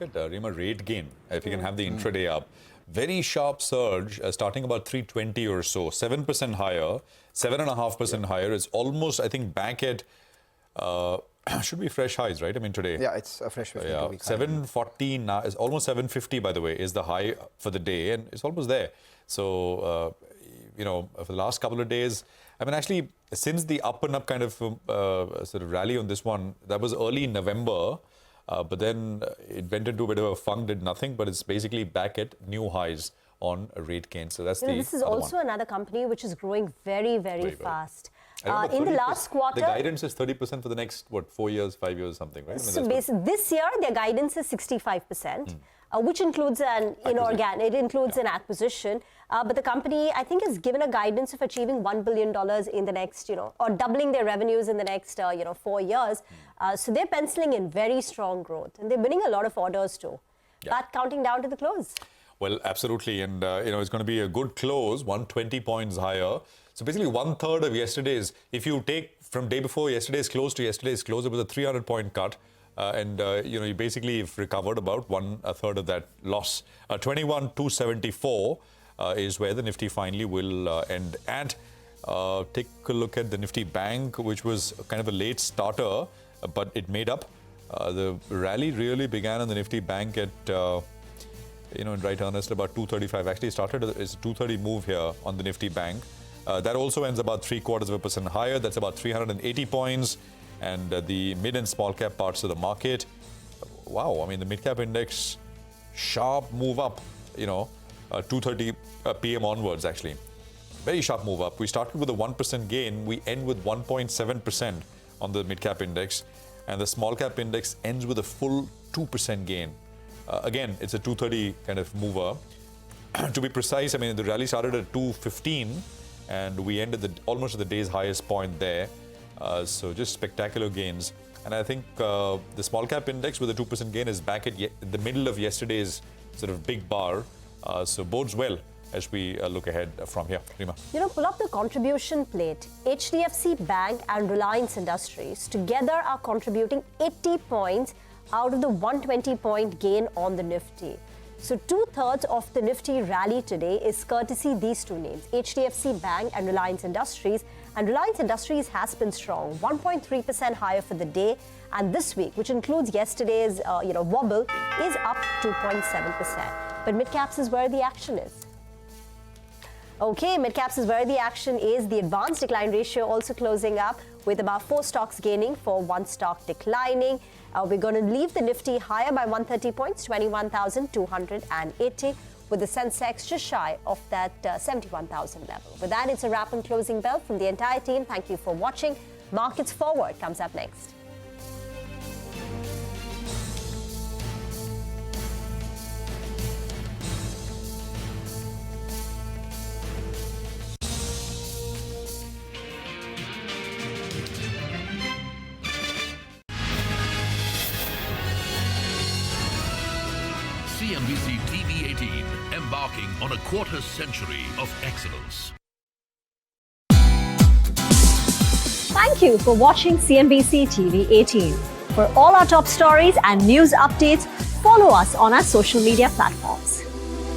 look at Rima rate gain. If you can have the intraday up. Very sharp surge, starting about 320 or so, 7% higher, 7.5% higher. It's almost, I think, back at, should be fresh highs, right? I mean, today. Yeah, it's a fresh 52-week 740 now, it's almost 750, by the way, is the high for the day, and it's almost there. So, for the last couple of days, I mean, actually, since the up and up kind of sort of rally on this one, that was early in November. But then it went into a bit of a funk, did nothing, but it's basically back at new highs on a rate gain. So that's this is also another company which is growing very, very fast. In the last quarter, the guidance is 30% for the next, 4 years, 5 years, something, right? So basically, this year, their guidance is 65%. Which includes an inorganic, it includes an acquisition. But the company, I think, has given a guidance of achieving $1 billion in the next, or doubling their revenues in the next, 4 years. So they're penciling in very strong growth. And they're winning a lot of orders too. But counting down to the close. Well, absolutely. And, it's going to be a good close, 120 points higher. So basically 1/3 of yesterday's, if you take from day before yesterday's close to yesterday's close, it was a 300-point cut. You basically have recovered about 1/3 of that loss. 21,274 is where the Nifty finally will end at. Take a look at the Nifty Bank, which was kind of a late starter, but it made up. The rally really began on the Nifty Bank at, in right earnest, about 235. Actually, started as a 230 move here on the Nifty Bank. That also ends about 0.75% higher. That's about 380 points. And the mid and small cap parts of the market, wow, I mean, the mid cap index, sharp move up, 2:30 p.m. onwards, actually. Very sharp move up. We started with a 1% gain. We end with 1.7% on the mid cap index. And the small cap index ends with a full 2% gain. Again, it's a 2:30 kind of mover. To be precise, I mean, the rally started at 2:15 and we ended almost at the day's highest point there. So just spectacular gains. And I think the small cap index with a 2% gain is back at the middle of yesterday's sort of big bar. So bodes well as we look ahead from here. Rima. Pull up the contribution plate. HDFC Bank and Reliance Industries together are contributing 80 points out of the 120-point gain on the Nifty. So 2/3 of the Nifty rally today is courtesy these two names, HDFC Bank and Reliance Industries. And Reliance Industries has been strong, 1.3% higher for the day. And this week, which includes yesterday's wobble, is up 2.7%. But mid-caps is where the action is. Okay, mid-caps is where the action is. The advanced decline ratio also closing up with about 4 stocks gaining for 1 stock declining. We're going to leave the Nifty higher by 130 points, 21,280, with the Sensex just shy of that 71,000 level. With that, it's a wrap and closing bell from the entire team. Thank you for watching. Markets Forward comes up next. CNBC TV 18, embarking on a quarter century of excellence. Thank you for watching CNBC TV 18. For all our top stories and news updates, follow us on our social media platforms.